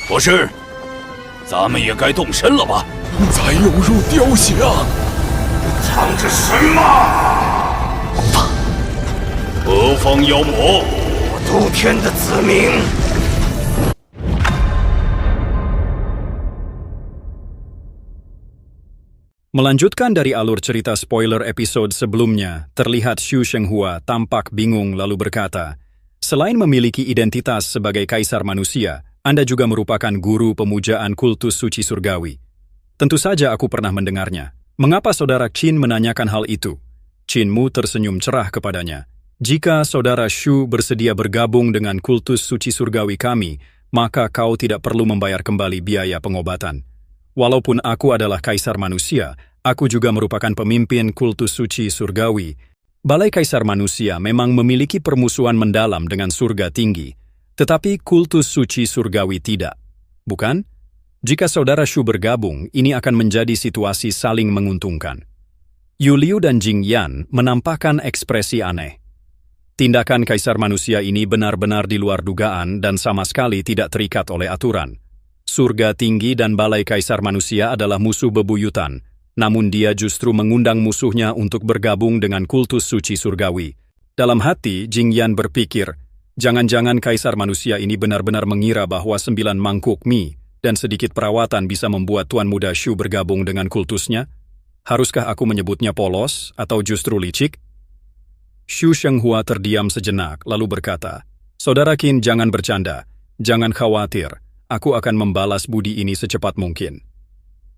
博士，咱们也该动身了吧？才涌入雕像，藏着什么？何方妖魔？我都天的子民！ Melanjutkan dari alur cerita spoiler episode sebelumnya, terlihat Xu Shenghua tampak bingung lalu berkata, "Selain memiliki identitas sebagai kaisar manusia, Anda juga merupakan guru pemujaan kultus suci surgawi. Tentu saja aku pernah mendengarnya. Mengapa saudara Qin menanyakan hal itu?" Qin Mu tersenyum cerah kepadanya. "Jika saudara Xu bersedia bergabung dengan kultus suci surgawi kami, maka kau tidak perlu membayar kembali biaya pengobatan. Walaupun aku adalah kaisar manusia, aku juga merupakan pemimpin kultus suci surgawi. Balai Kaisar Manusia memang memiliki permusuhan mendalam dengan surga tinggi, tetapi kultus suci surgawi tidak. Bukan? Jika saudara Xu bergabung, ini akan menjadi situasi saling menguntungkan." Yu Liu dan Jing Yan menampakkan ekspresi aneh. Tindakan Kaisar Manusia ini benar-benar di luar dugaan dan sama sekali tidak terikat oleh aturan. Surga tinggi dan Balai Kaisar Manusia adalah musuh bebuyutan, namun dia justru mengundang musuhnya untuk bergabung dengan kultus suci surgawi. Dalam hati, Jing Yan berpikir, jangan-jangan Kaisar Manusia ini benar-benar mengira bahwa 9 mangkuk mie dan sedikit perawatan bisa membuat Tuan Muda Xu bergabung dengan kultusnya? Haruskah aku menyebutnya polos atau justru licik? Xu Shenghua terdiam sejenak, lalu berkata, "Saudara Qin, jangan bercanda, jangan khawatir. Aku akan membalas budi ini secepat mungkin."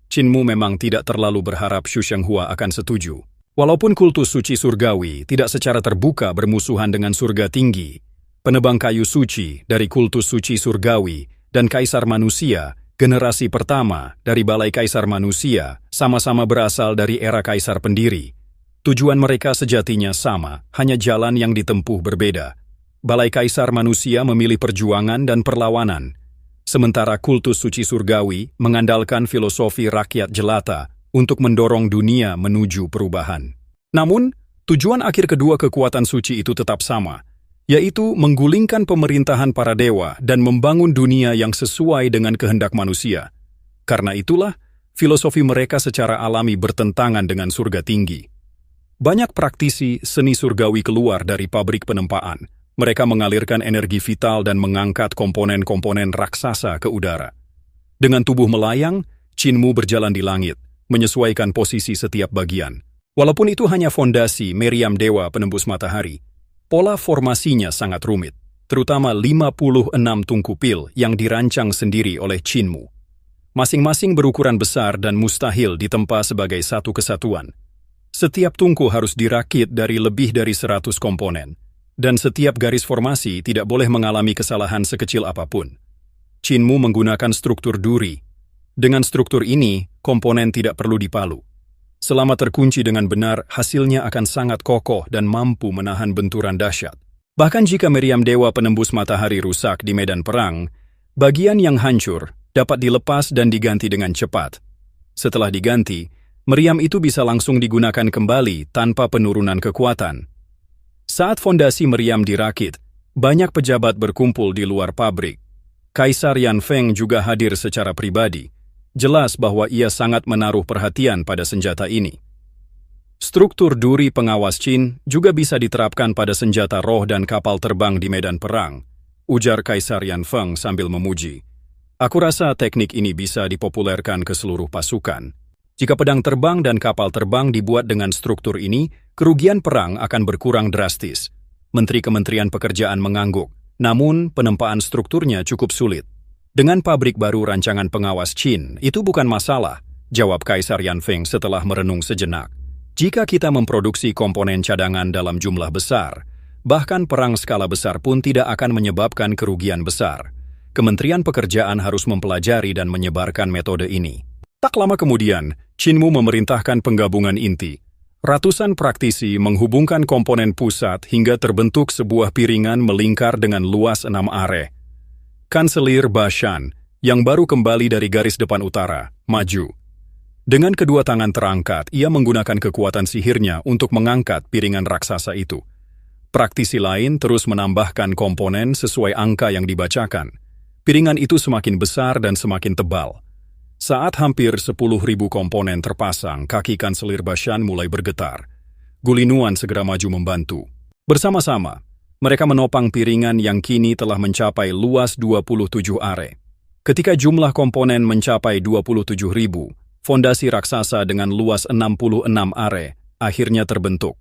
Qin Mu memang tidak terlalu berharap Xu Shenghua akan setuju. Walaupun kultus suci surgawi tidak secara terbuka bermusuhan dengan surga tinggi, penebang kayu suci dari kultus suci surgawi dan Kaisar Manusia, generasi pertama dari Balai Kaisar Manusia, sama-sama berasal dari era Kaisar pendiri. Tujuan mereka sejatinya sama, hanya jalan yang ditempuh berbeda. Balai Kaisar Manusia memilih perjuangan dan perlawanan, sementara kultus suci surgawi mengandalkan filosofi rakyat jelata untuk mendorong dunia menuju perubahan. Namun, tujuan akhir kedua kekuatan suci itu tetap sama, yaitu menggulingkan pemerintahan para dewa dan membangun dunia yang sesuai dengan kehendak manusia. Karena itulah, filosofi mereka secara alami bertentangan dengan surga tinggi. Banyak praktisi seni surgawi keluar dari pabrik penempaan. Mereka mengalirkan energi vital dan mengangkat komponen-komponen raksasa ke udara. Dengan tubuh melayang, Qin Mu berjalan di langit, menyesuaikan posisi setiap bagian. Walaupun itu hanya fondasi meriam dewa penembus matahari, pola formasinya sangat rumit, terutama 56 tungku pil yang dirancang sendiri oleh Qin Mu. Masing-masing berukuran besar dan mustahil ditempa sebagai satu kesatuan. Setiap tungku harus dirakit dari lebih dari 100 komponen. Dan setiap garis formasi tidak boleh mengalami kesalahan sekecil apapun. Qin Mu menggunakan struktur duri. Dengan struktur ini, komponen tidak perlu dipalu. Selama terkunci dengan benar, hasilnya akan sangat kokoh dan mampu menahan benturan dahsyat. Bahkan jika meriam dewa penembus matahari rusak di medan perang, bagian yang hancur dapat dilepas dan diganti dengan cepat. Setelah diganti, meriam itu bisa langsung digunakan kembali tanpa penurunan kekuatan. Saat fondasi meriam dirakit, banyak pejabat berkumpul di luar pabrik. Kaisar Yan Feng juga hadir secara pribadi. Jelas bahwa ia sangat menaruh perhatian pada senjata ini. Struktur duri pengawas Qin juga bisa diterapkan pada senjata roh dan kapal terbang di medan perang, ujar Kaisar Yan Feng sambil memuji. Aku rasa teknik ini bisa dipopulerkan ke seluruh pasukan. Jika pedang terbang dan kapal terbang dibuat dengan struktur ini, kerugian perang akan berkurang drastis. Menteri Kementerian Pekerjaan mengangguk, namun penempaan strukturnya cukup sulit. Dengan pabrik baru rancangan pengawas Qin, itu bukan masalah, jawab Kaisar Yan Feng setelah merenung sejenak. Jika kita memproduksi komponen cadangan dalam jumlah besar, bahkan perang skala besar pun tidak akan menyebabkan kerugian besar. Kementerian Pekerjaan harus mempelajari dan menyebarkan metode ini. Tak lama kemudian, Qin Mu memerintahkan penggabungan inti. Ratusan praktisi menghubungkan komponen pusat hingga terbentuk sebuah piringan melingkar dengan luas 6 are. Kanselir Ba Shan, yang baru kembali dari garis depan utara, maju. Dengan kedua tangan terangkat, ia menggunakan kekuatan sihirnya untuk mengangkat piringan raksasa itu. Praktisi lain terus menambahkan komponen sesuai angka yang dibacakan. Piringan itu semakin besar dan semakin tebal. Saat hampir 10.000 komponen terpasang, kaki Kanselir Bashan mulai bergetar. Gulinuan segera maju membantu. Bersama-sama, mereka menopang piringan yang kini telah mencapai luas 27 are. Ketika jumlah komponen mencapai 27.000, fondasi raksasa dengan luas 66 are akhirnya terbentuk.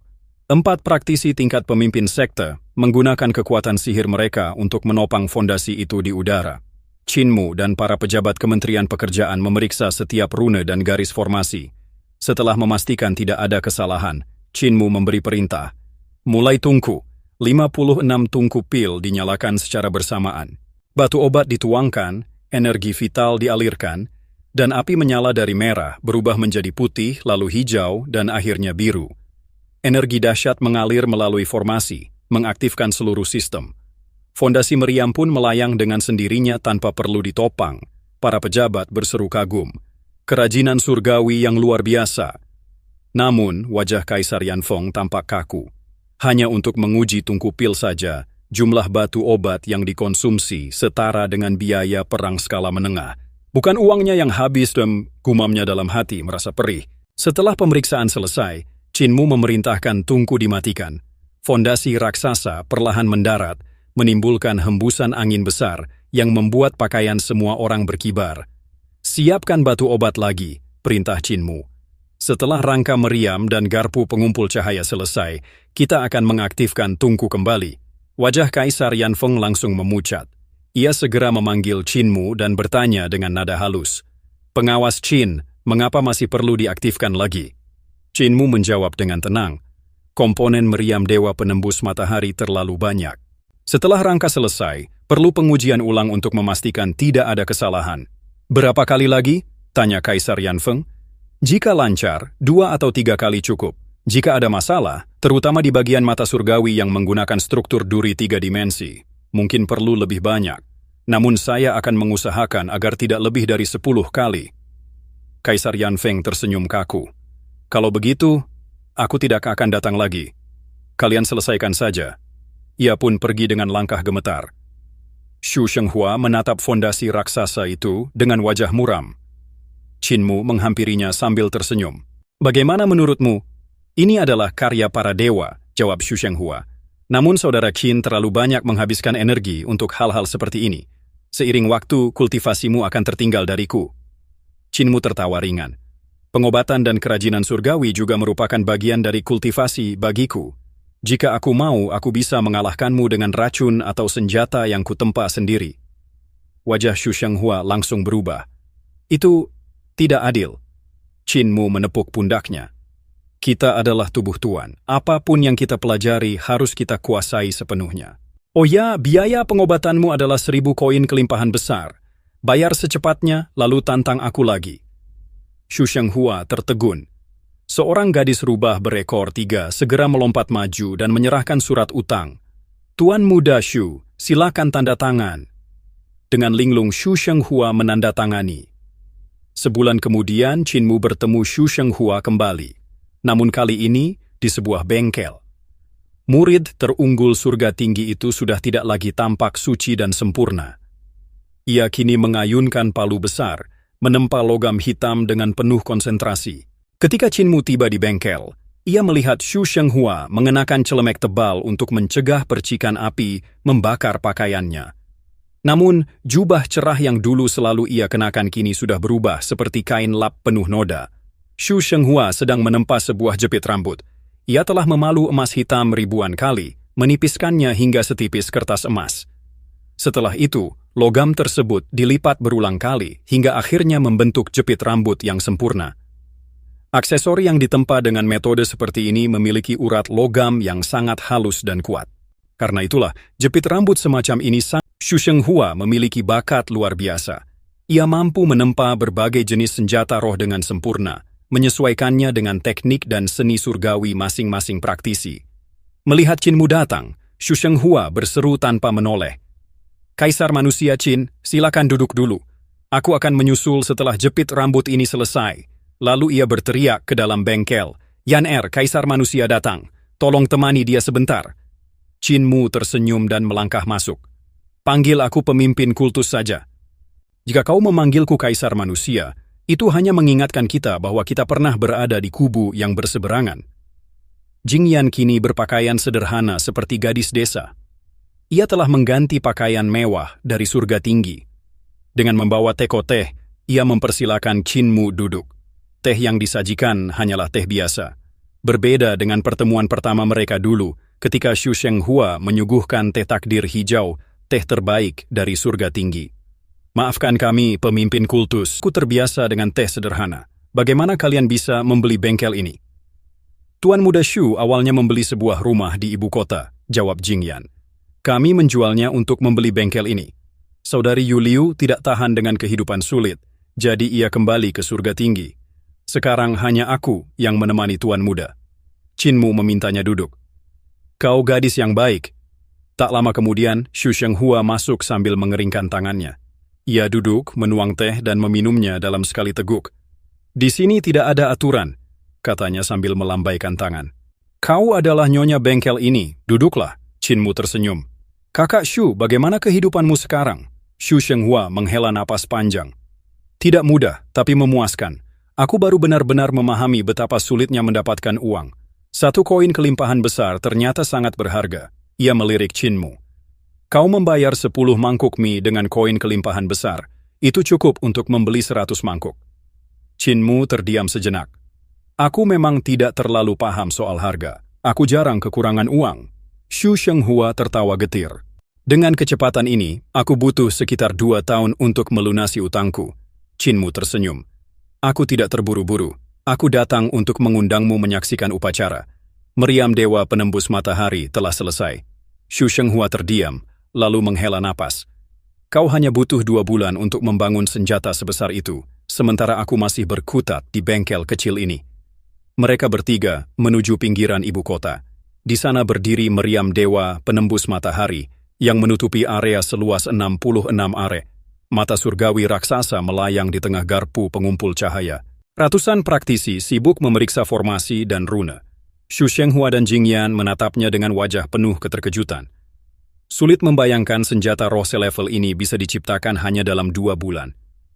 4 praktisi tingkat pemimpin sekte menggunakan kekuatan sihir mereka untuk menopang fondasi itu di udara. Chinmu dan para pejabat Kementerian Pekerjaan memeriksa setiap rune dan garis formasi. Setelah memastikan tidak ada kesalahan, Chinmu memberi perintah. Mulai tungku, 56 tungku pil dinyalakan secara bersamaan. Batu obat dituangkan, energi vital dialirkan, dan api menyala dari merah berubah menjadi putih, lalu hijau, dan akhirnya biru. Energi dahsyat mengalir melalui formasi, mengaktifkan seluruh sistem. Fondasi meriam pun melayang dengan sendirinya tanpa perlu ditopang. Para pejabat berseru kagum. Kerajinan surgawi yang luar biasa. Namun, wajah Kaisar Yanfeng tampak kaku. Hanya untuk menguji tungku pil saja, jumlah batu obat yang dikonsumsi setara dengan biaya perang skala menengah. Bukan uangnya yang habis dan gumamnya dalam hati merasa perih. Setelah pemeriksaan selesai, Chinmu memerintahkan tungku dimatikan. Fondasi raksasa perlahan mendarat, menimbulkan hembusan angin besar yang membuat pakaian semua orang berkibar. Siapkan batu obat lagi, perintah Chinmu. Setelah rangka meriam dan garpu pengumpul cahaya selesai, kita akan mengaktifkan tungku kembali. Wajah Kaisar Yanfeng langsung memucat. Ia segera memanggil Chinmu dan bertanya dengan nada halus. Pengawas Chin, mengapa masih perlu diaktifkan lagi? Chinmu menjawab dengan tenang. Komponen meriam Dewa Penembus Matahari terlalu banyak. Setelah rangka selesai, perlu pengujian ulang untuk memastikan tidak ada kesalahan. Berapa kali lagi? Tanya Kaisar Yanfeng. Jika lancar, 2 atau 3 kali cukup. Jika ada masalah, terutama di bagian mata surgawi yang menggunakan struktur duri 3 dimensi, mungkin perlu lebih banyak. Namun saya akan mengusahakan agar tidak lebih dari 10 kali. Kaisar Yanfeng tersenyum kaku. Kalau begitu, aku tidak akan datang lagi. Kalian selesaikan saja. Ia pun pergi dengan langkah gemetar. Xu Shenghua menatap fondasi raksasa itu dengan wajah muram. Chinmu menghampirinya sambil tersenyum. Bagaimana menurutmu? Ini adalah karya para dewa, jawab Xu Shenghua. Namun saudara Qin terlalu banyak menghabiskan energi untuk hal-hal seperti ini. Seiring waktu, kultivasimu akan tertinggal dariku. Chinmu tertawa ringan. Pengobatan dan kerajinan surgawi juga merupakan bagian dari kultivasi bagiku. Jika aku mau, aku bisa mengalahkanmu dengan racun atau senjata yang kutempa sendiri. Wajah Xu Shenghua langsung berubah. Itu tidak adil. Chinmu menepuk pundaknya. Kita adalah tubuh Tuan. Apapun yang kita pelajari harus kita kuasai sepenuhnya. Oh ya, biaya pengobatanmu adalah 1.000 koin kelimpahan besar. Bayar secepatnya, lalu tantang aku lagi. Xu Shenghua tertegun. Seorang gadis rubah berekor 3 segera melompat maju dan menyerahkan surat utang. Tuan muda Xu, silakan tanda tangan. Dengan linglung Xu Shenghua menandatangani. Sebulan kemudian Chinmu bertemu Xu Shenghua kembali. Namun kali ini di sebuah bengkel. Murid terunggul surga tinggi itu sudah tidak lagi tampak suci dan sempurna. Ia kini mengayunkan palu besar, menempa logam hitam dengan penuh konsentrasi. Ketika Chinmu tiba di bengkel, ia melihat Xu Shenghua mengenakan celemek tebal untuk mencegah percikan api membakar pakaiannya. Namun, jubah cerah yang dulu selalu ia kenakan kini sudah berubah seperti kain lap penuh noda. Xu Shenghua sedang menempa sebuah jepit rambut. Ia telah memalu emas hitam ribuan kali, menipiskannya hingga setipis kertas emas. Setelah itu, logam tersebut dilipat berulang kali hingga akhirnya membentuk jepit rambut yang sempurna. Aksesori yang ditempa dengan metode seperti ini memiliki urat logam yang sangat halus dan kuat. Karena itulah, jepit rambut semacam ini Xu Shenghua memiliki bakat luar biasa. Ia mampu menempa berbagai jenis senjata roh dengan sempurna, menyesuaikannya dengan teknik dan seni surgawi masing-masing praktisi. Melihat Chinmu datang, Xu Shenghua berseru tanpa menoleh. Kaisar manusia Qin, silakan duduk dulu. Aku akan menyusul setelah jepit rambut ini selesai. Lalu ia berteriak ke dalam bengkel. Yan Kaisar manusia datang. Tolong temani dia sebentar. Chinmu tersenyum dan melangkah masuk. Panggil aku pemimpin kultus saja. Jika kau memanggilku kaisar manusia, itu hanya mengingatkan kita bahwa kita pernah berada di kubu yang berseberangan. Jingyan kini berpakaian sederhana seperti gadis desa. Ia telah mengganti pakaian mewah dari surga tinggi. Dengan membawa teko teh, ia mempersilakan Qinmu duduk. Teh yang disajikan hanyalah teh biasa. Berbeda dengan pertemuan pertama mereka dulu, ketika Xu Shenghua menyuguhkan teh takdir hijau, teh terbaik dari surga tinggi. Maafkan kami, pemimpin kultus. Aku terbiasa dengan teh sederhana. Bagaimana kalian bisa membeli bengkel ini? Tuan Muda Xu awalnya membeli sebuah rumah di ibu kota, jawab Jingyan. Kami menjualnya untuk membeli bengkel ini. Saudari Yuliu tidak tahan dengan kehidupan sulit, jadi ia kembali ke surga tinggi. Sekarang hanya aku yang menemani Tuan Muda. Qinmu memintanya duduk. Kau gadis yang baik. Tak lama kemudian, Xu Shenghua masuk sambil mengeringkan tangannya. Ia duduk, menuang teh dan meminumnya dalam sekali teguk. Di sini tidak ada aturan, katanya sambil melambaikan tangan. Kau adalah nyonya bengkel ini, duduklah, Qinmu tersenyum. Kakak Xu, bagaimana kehidupanmu sekarang? Xu Shenghua menghela napas panjang. Tidak mudah, tapi memuaskan. Aku baru benar-benar memahami betapa sulitnya mendapatkan uang. Satu koin kelimpahan besar ternyata sangat berharga. Ia melirik Qinmu. Kau membayar 10 mangkuk mie dengan koin kelimpahan besar. Itu cukup untuk membeli 100 mangkuk. Qinmu terdiam sejenak. Aku memang tidak terlalu paham soal harga. Aku jarang kekurangan uang. Xu Shenghua tertawa getir. Dengan kecepatan ini, aku butuh sekitar 2 tahun untuk melunasi utangku. Qinmu tersenyum. Aku tidak terburu-buru. Aku datang untuk mengundangmu menyaksikan upacara. Meriam Dewa Penembus Matahari telah selesai. Xu Shenghua terdiam, lalu menghela napas. Kau hanya butuh 2 bulan untuk membangun senjata sebesar itu, sementara aku masih berkutat di bengkel kecil ini. Mereka bertiga menuju pinggiran ibu kota. Di sana berdiri Meriam Dewa Penembus Matahari yang menutupi area seluas 66 are. Mata surgawi raksasa melayang di tengah garpu pengumpul cahaya. Ratusan praktisi sibuk memeriksa formasi dan rune. Xu Shenghua dan Jingyan menatapnya dengan wajah penuh keterkejutan. Sulit membayangkan senjata roh selevel ini bisa diciptakan hanya dalam 2 bulan.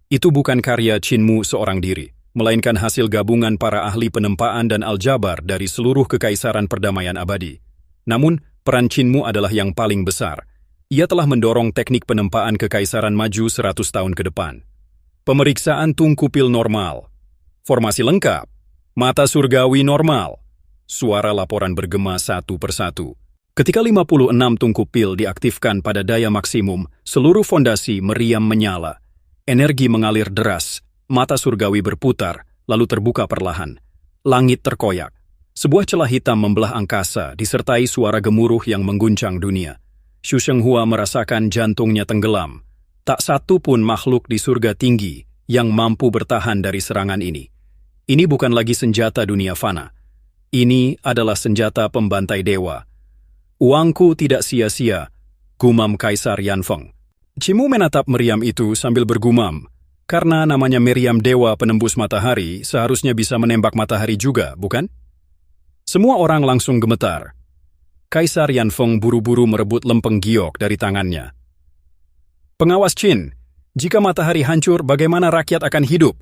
Itu bukan karya Qinmu seorang diri, melainkan hasil gabungan para ahli penempaan dan aljabar dari seluruh kekaisaran perdamaian abadi. Namun, peran Qinmu adalah yang paling besar. Ia telah mendorong teknik penempaan kekaisaran maju 100 tahun ke depan. Pemeriksaan tungkupil normal. Formasi lengkap. Mata surgawi normal. Suara laporan bergema satu persatu. Ketika 56 tungkupil diaktifkan pada daya maksimum, seluruh fondasi meriam menyala. Energi mengalir deras. Mata surgawi berputar, lalu terbuka perlahan. Langit terkoyak. Sebuah celah hitam membelah angkasa, disertai suara gemuruh yang mengguncang dunia. Xu Shenghua merasakan jantungnya tenggelam. Tak satu pun makhluk di surga tinggi yang mampu bertahan dari serangan ini. Ini bukan lagi senjata dunia fana. Ini adalah senjata pembantai dewa. Uangku tidak sia-sia, gumam Kaisar Yanfeng. Qinmu menatap meriam itu sambil bergumam. Karena namanya meriam Dewa Penembus Matahari, seharusnya bisa menembak matahari juga, bukan? Semua orang langsung gemetar. Kaisar Yanfeng buru-buru merebut lempeng giok dari tangannya. Pengawas Qin, jika matahari hancur, bagaimana rakyat akan hidup?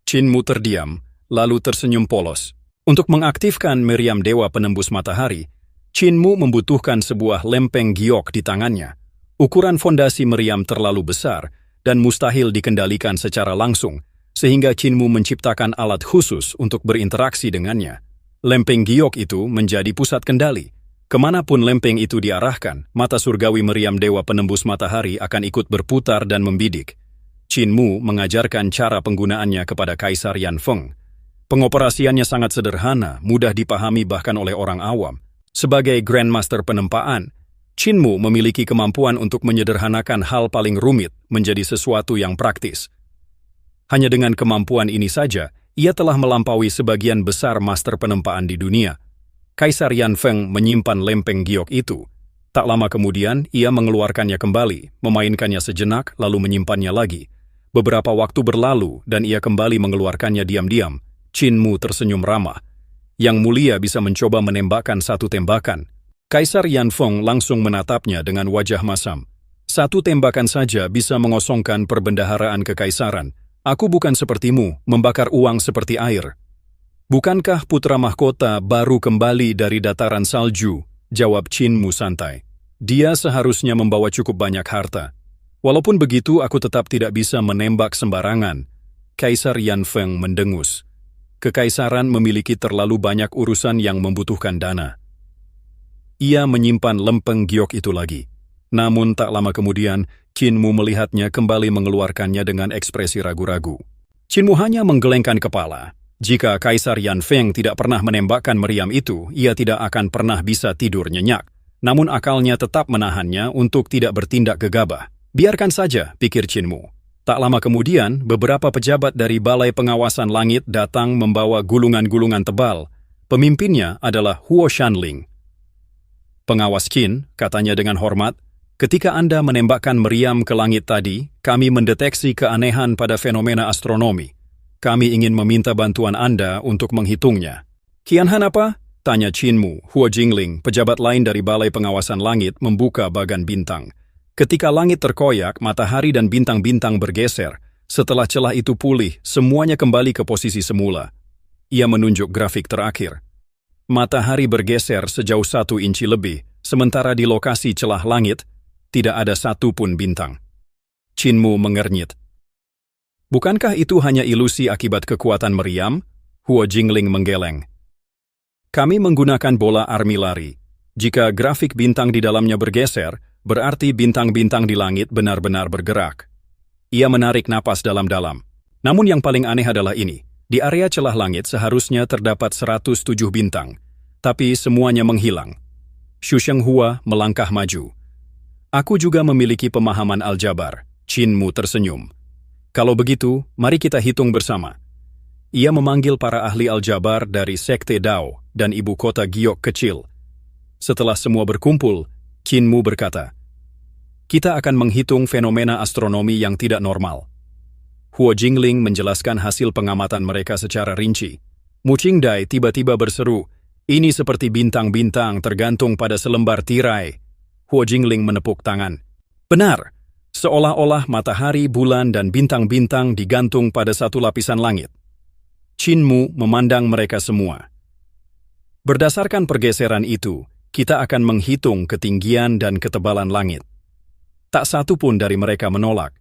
Qinmu terdiam, lalu tersenyum polos. Untuk mengaktifkan meriam Dewa Penembus Matahari, Qinmu membutuhkan sebuah lempeng giok di tangannya. Ukuran fondasi meriam terlalu besar dan mustahil dikendalikan secara langsung, sehingga Qinmu menciptakan alat khusus untuk berinteraksi dengannya. Lempeng giok itu menjadi pusat kendali. Kemanapun lempeng itu diarahkan, mata surgawi meriam Dewa Penembus Matahari akan ikut berputar dan membidik. Qinmu mengajarkan cara penggunaannya kepada Kaisar Yanfeng. Pengoperasiannya sangat sederhana, mudah dipahami bahkan oleh orang awam. Sebagai Grandmaster penempaan, Qinmu memiliki kemampuan untuk menyederhanakan hal paling rumit menjadi sesuatu yang praktis. Hanya dengan kemampuan ini saja, ia telah melampaui sebagian besar master penempaan di dunia. Kaisar Yanfeng menyimpan lempeng giok itu. Tak lama kemudian, ia mengeluarkannya kembali, memainkannya sejenak, lalu menyimpannya lagi. Beberapa waktu berlalu, dan ia kembali mengeluarkannya diam-diam. Qinmu tersenyum ramah. Yang mulia bisa mencoba menembakkan satu tembakan. Kaisar Yanfeng langsung menatapnya dengan wajah masam. Satu tembakan saja bisa mengosongkan perbendaharaan kekaisaran. Aku bukan sepertimu, membakar uang seperti air. Bukankah putra mahkota baru kembali dari dataran salju? Jawab Qin Mu santai. Dia seharusnya membawa cukup banyak harta. Walaupun begitu, aku tetap tidak bisa menembak sembarangan. Kaisar Yan Feng mendengus. Kekaisaran memiliki terlalu banyak urusan yang membutuhkan dana. Ia menyimpan lempeng giok itu lagi. Namun tak lama kemudian, Qin Mu melihatnya kembali mengeluarkannya dengan ekspresi ragu-ragu. Qin Mu hanya menggelengkan kepala. Jika Kaisar Yan Feng tidak pernah menembakkan meriam itu, ia tidak akan pernah bisa tidur nyenyak. Namun akalnya tetap menahannya untuk tidak bertindak gegabah. Biarkan saja, pikir Qin Mu. Tak lama kemudian, beberapa pejabat dari Balai Pengawasan Langit datang membawa gulungan-gulungan tebal. Pemimpinnya adalah Huo Shanling. Pengawas Qin, katanya dengan hormat, ketika Anda menembakkan meriam ke langit tadi, kami mendeteksi keanehan pada fenomena astronomi. Kami ingin meminta bantuan Anda untuk menghitungnya. Kianhan apa? Tanya Qin Mu. Huo Jingling, pejabat lain dari Balai Pengawasan Langit, membuka bagan bintang. Ketika langit terkoyak, matahari dan bintang-bintang bergeser. Setelah celah itu pulih, semuanya kembali ke posisi semula. Ia menunjuk grafik terakhir. Matahari bergeser sejauh 1 inci lebih, sementara di lokasi celah langit, tidak ada satu pun bintang. Qin Mu mengernyit. Bukankah itu hanya ilusi akibat kekuatan meriam? Huo Jingling menggeleng. Kami menggunakan bola army lari. Jika grafik bintang di dalamnya bergeser, berarti bintang-bintang di langit benar-benar bergerak. Ia menarik napas dalam-dalam. Namun yang paling aneh adalah ini. Di area celah langit seharusnya terdapat 107 bintang, tapi semuanya menghilang. Xu Shenghua melangkah maju. Aku juga memiliki pemahaman aljabar. Qin Mu tersenyum. Kalau begitu, mari kita hitung bersama. Ia memanggil para ahli aljabar dari Sekte Dao dan ibu kota Giok kecil. Setelah semua berkumpul, Qin Mu berkata, kita akan menghitung fenomena astronomi yang tidak normal. Huo Jingling menjelaskan hasil pengamatan mereka secara rinci. Mu Qingdai tiba-tiba berseru, ini seperti bintang-bintang tergantung pada selembar tirai. Huo Jingling menepuk tangan. Benar, seolah-olah matahari, bulan, dan bintang-bintang digantung pada satu lapisan langit. Qin Mu memandang mereka semua. Berdasarkan pergeseran itu, kita akan menghitung ketinggian dan ketebalan langit. Tak satu pun dari mereka menolak.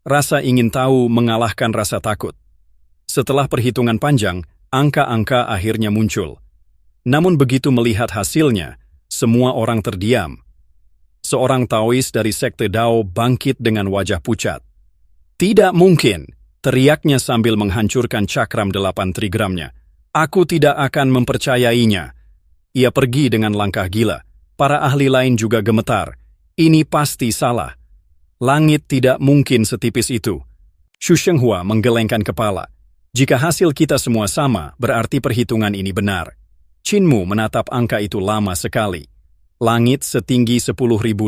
Rasa ingin tahu mengalahkan rasa takut. Setelah perhitungan panjang, angka-angka akhirnya muncul. Namun begitu melihat hasilnya, semua orang terdiam. Seorang Taois dari Sekte Dao bangkit dengan wajah pucat. Tidak mungkin, teriaknya sambil menghancurkan cakram 8 trigramnya. Aku tidak akan mempercayainya. Ia pergi dengan langkah gila. Para ahli lain juga gemetar. Ini pasti salah. Langit tidak mungkin setipis itu. Xu Shenghua menggelengkan kepala. Jika hasil kita semua sama, berarti perhitungan ini benar. Qin Mu menatap angka itu lama sekali. Langit setinggi 10.000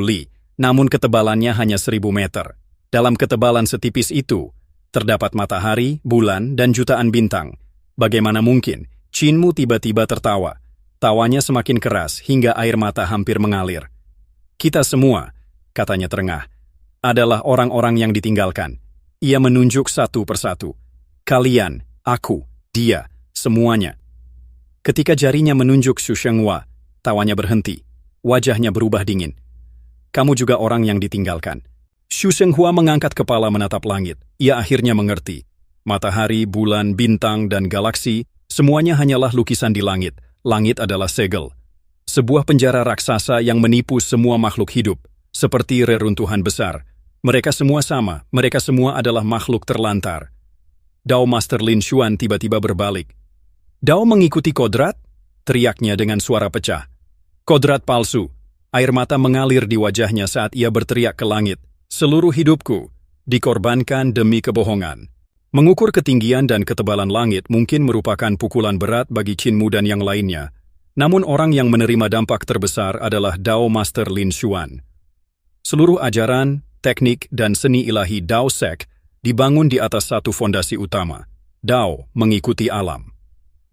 li, namun ketebalannya hanya 1.000 meter. Dalam ketebalan setipis itu, terdapat matahari, bulan, dan jutaan bintang. Bagaimana mungkin? Qin Mu tiba-tiba tertawa. Tawanya semakin keras hingga air mata hampir mengalir. Kita semua, katanya terengah, adalah orang-orang yang ditinggalkan. Ia menunjuk satu persatu. Kalian, aku, dia, semuanya. Ketika jarinya menunjuk Xu Shenghua, tawanya berhenti. Wajahnya berubah dingin. Kamu juga orang yang ditinggalkan. Xu Shenghua mengangkat kepala menatap langit. Ia akhirnya mengerti. Matahari, bulan, bintang, dan galaksi, semuanya hanyalah lukisan di langit. Langit adalah segel. Sebuah penjara raksasa yang menipu semua makhluk hidup. Seperti reruntuhan besar. Mereka semua sama. Mereka semua adalah makhluk terlantar. Dao Master Lin Xuan tiba-tiba berbalik. Dao mengikuti kodrat? Teriaknya dengan suara pecah. Kodrat palsu. Air mata mengalir di wajahnya saat ia berteriak ke langit. Seluruh hidupku dikorbankan demi kebohongan. Mengukur ketinggian dan ketebalan langit mungkin merupakan pukulan berat bagi Qin Mu dan yang lainnya. Namun orang yang menerima dampak terbesar adalah Dao Master Lin Xuan. Seluruh ajaran, teknik, dan seni ilahi Dao Sek dibangun di atas satu fondasi utama. Dao mengikuti alam.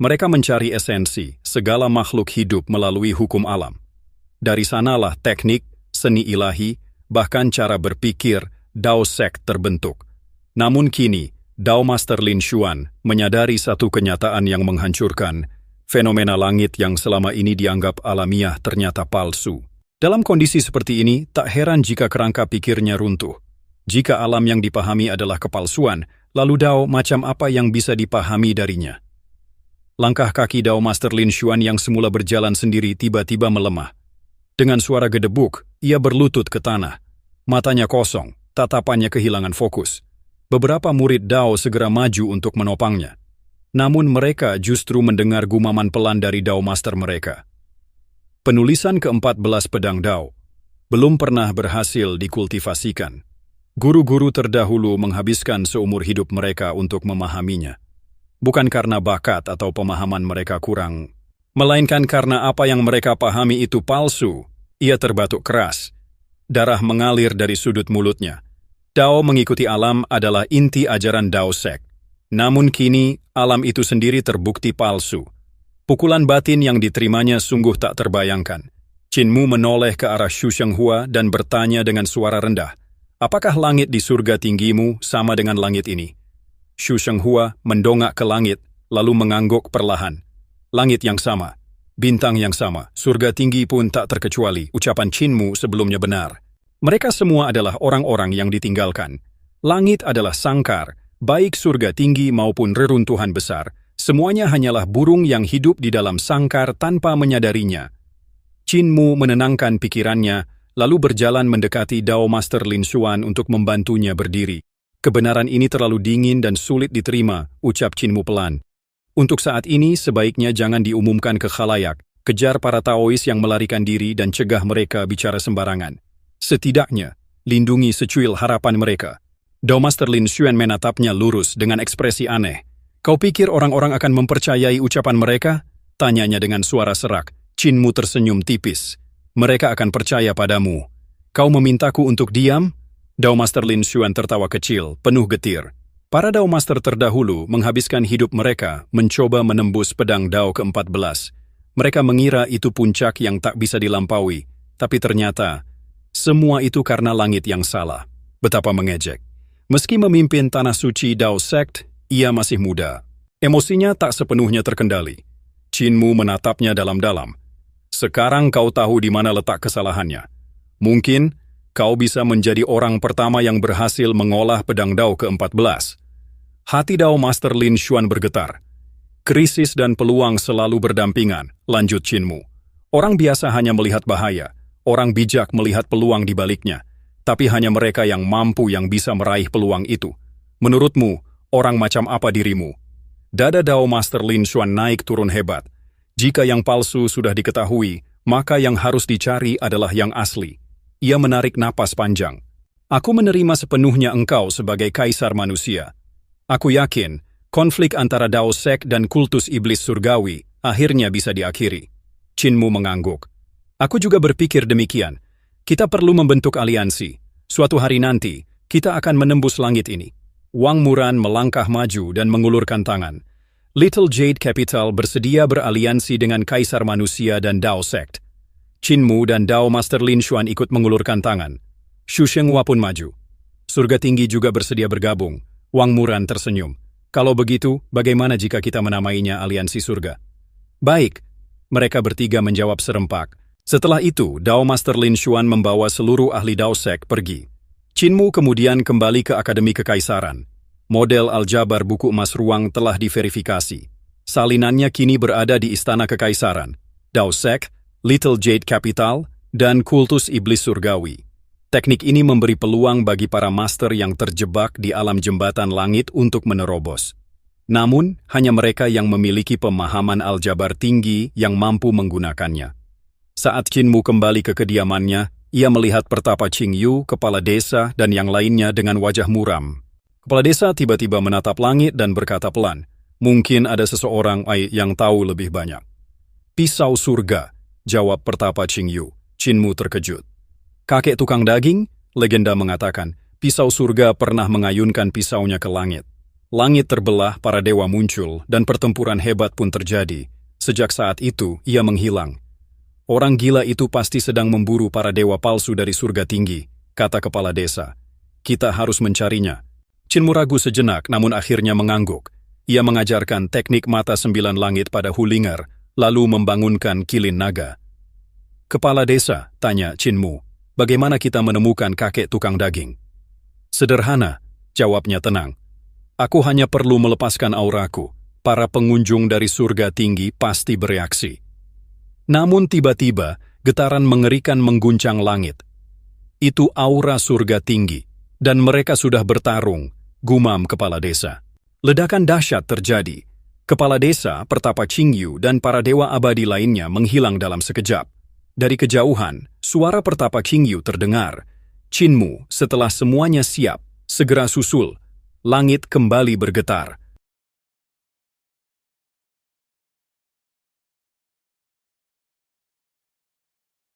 Mereka mencari esensi segala makhluk hidup melalui hukum alam. Dari sanalah teknik, seni ilahi, bahkan cara berpikir Dao Sect terbentuk. Namun kini, Dao Master Lin Xuan menyadari satu kenyataan yang menghancurkan. Fenomena langit yang selama ini dianggap alamiah ternyata palsu. Dalam kondisi seperti ini, tak heran jika kerangka pikirnya runtuh. Jika alam yang dipahami adalah kepalsuan, lalu Dao macam apa yang bisa dipahami darinya? Langkah kaki Dao Master Lin Xuan yang semula berjalan sendiri tiba-tiba melemah. Dengan suara gedebuk, ia berlutut ke tanah. Matanya kosong, tatapannya kehilangan fokus. Beberapa murid Dao segera maju untuk menopangnya. Namun mereka justru mendengar gumaman pelan dari Dao Master mereka. Penulisan ke-14 pedang Dao belum pernah berhasil dikultivasikan. Guru-guru terdahulu menghabiskan seumur hidup mereka untuk memahaminya. Bukan karena bakat atau pemahaman mereka kurang, melainkan karena apa yang mereka pahami itu palsu. Ia terbatuk keras. Darah mengalir dari sudut mulutnya. Dao mengikuti alam adalah inti ajaran Dao Sect. Namun kini, alam itu sendiri terbukti palsu. Pukulan batin yang diterimanya sungguh tak terbayangkan. Qin Mu menoleh ke arah Xu Shenghua dan bertanya dengan suara rendah, "Apakah langit di surga tinggimu sama dengan langit ini?" Xu Shenghua mendongak ke langit, lalu mengangguk perlahan. "Langit yang sama, bintang yang sama, surga tinggi pun tak terkecuali," ucapan Qin Mu sebelumnya benar. Mereka semua adalah orang-orang yang ditinggalkan. Langit adalah sangkar, baik surga tinggi maupun reruntuhan besar, semuanya hanyalah burung yang hidup di dalam sangkar tanpa menyadarinya. Qin Mu menenangkan pikirannya, lalu berjalan mendekati Dao Master Lin Xuan untuk membantunya berdiri. "Kebenaran ini terlalu dingin dan sulit diterima," ucap Qin Mu pelan. "Untuk saat ini sebaiknya jangan diumumkan ke khalayak, kejar para Taois yang melarikan diri dan cegah mereka bicara sembarangan. Setidaknya, lindungi secuil harapan mereka." Dao Master Lin Xuan menatapnya lurus dengan ekspresi aneh. "Kau pikir orang-orang akan mempercayai ucapan mereka?" tanyanya dengan suara serak. Qin Mu tersenyum tipis. "Mereka akan percaya padamu. Kau memintaku untuk diam?" Dao Master Lin Xuan tertawa kecil, penuh getir. Para Dao Master terdahulu menghabiskan hidup mereka mencoba menembus pedang Dao ke-14. Mereka mengira itu puncak yang tak bisa dilampaui, tapi ternyata semua itu karena langit yang salah. Betapa mengejek. Meski memimpin tanah suci Dao Sect, ia masih muda. Emosinya tak sepenuhnya terkendali. Qin Mu menatapnya dalam-dalam. "Sekarang kau tahu di mana letak kesalahannya. Mungkin kau bisa menjadi orang pertama yang berhasil mengolah pedang Dao ke-14. Hati Dao Master Lin Xuan bergetar. "Krisis dan peluang selalu berdampingan," lanjut Qin Mu. "Orang biasa hanya melihat bahaya, orang bijak melihat peluang di baliknya. Tapi hanya mereka yang mampu yang bisa meraih peluang itu. Menurutmu, orang macam apa dirimu?" Dada Dao Master Lin Xuan naik turun hebat. Jika yang palsu sudah diketahui, maka yang harus dicari adalah yang asli. Ia menarik napas panjang. "Aku menerima sepenuhnya engkau sebagai kaisar manusia. Aku yakin, konflik antara Dao Sect dan kultus iblis surgawi akhirnya bisa diakhiri." Qin Mu mengangguk. "Aku juga berpikir demikian. Kita perlu membentuk aliansi. Suatu hari nanti, kita akan menembus langit ini." Wang Muran melangkah maju dan mengulurkan tangan. Little Jade Capital bersedia beraliansi dengan Kaisar Manusia dan Dao Sect. Qin Mu dan Dao Master Lin Xuan ikut mengulurkan tangan. Xu Shenghua pun maju. Surga Tinggi juga bersedia bergabung. Wang Muran tersenyum. "Kalau begitu, bagaimana jika kita menamainya Aliansi Surga?" "Baik," mereka bertiga menjawab serempak. Setelah itu, Dao Master Lin Xuan membawa seluruh ahli Dao Sect pergi. Qin Mu kemudian kembali ke Akademi Kekaisaran. Model aljabar buku emas ruang telah diverifikasi. Salinannya kini berada di Istana Kekaisaran, Dao Sect, Little Jade Capital, dan Kultus Iblis Surgawi. Teknik ini memberi peluang bagi para master yang terjebak di alam jembatan langit untuk menerobos. Namun, hanya mereka yang memiliki pemahaman aljabar tinggi yang mampu menggunakannya. Saat Qin Mu kembali ke kediamannya, ia melihat pertapa Qing Yu, kepala desa, dan yang lainnya dengan wajah muram. Kepala desa tiba-tiba menatap langit dan berkata pelan, "Mungkin ada seseorang yang tahu lebih banyak." "Pisau surga," jawab pertapa Qing Yu. Qin Mu terkejut. "Kakek tukang daging?" legenda mengatakan, pisau surga pernah mengayunkan pisaunya ke langit. Langit terbelah, para dewa muncul, dan pertempuran hebat pun terjadi. Sejak saat itu, ia menghilang. "Orang gila itu pasti sedang memburu para dewa palsu dari surga tinggi," kata kepala desa. Kita harus mencarinya. Chinmu ragu sejenak, namun akhirnya mengangguk. Ia mengajarkan teknik mata 9 langit pada Hulinger, lalu membangunkan kilin naga. Kepala desa, tanya Chinmu, bagaimana kita menemukan kakek tukang daging? Sederhana, jawabnya tenang. Aku hanya perlu melepaskan auraku. Para pengunjung dari surga tinggi pasti bereaksi. Namun tiba-tiba, getaran mengerikan mengguncang langit. Itu aura surga tinggi, dan mereka sudah bertarung, gumam kepala desa. Ledakan dahsyat terjadi. Kepala desa, Pertapa Qingyu, dan para dewa abadi lainnya menghilang dalam sekejap. Dari kejauhan, suara Pertapa Qingyu terdengar. Chinmu, setelah semuanya siap, segera susul. Langit kembali bergetar.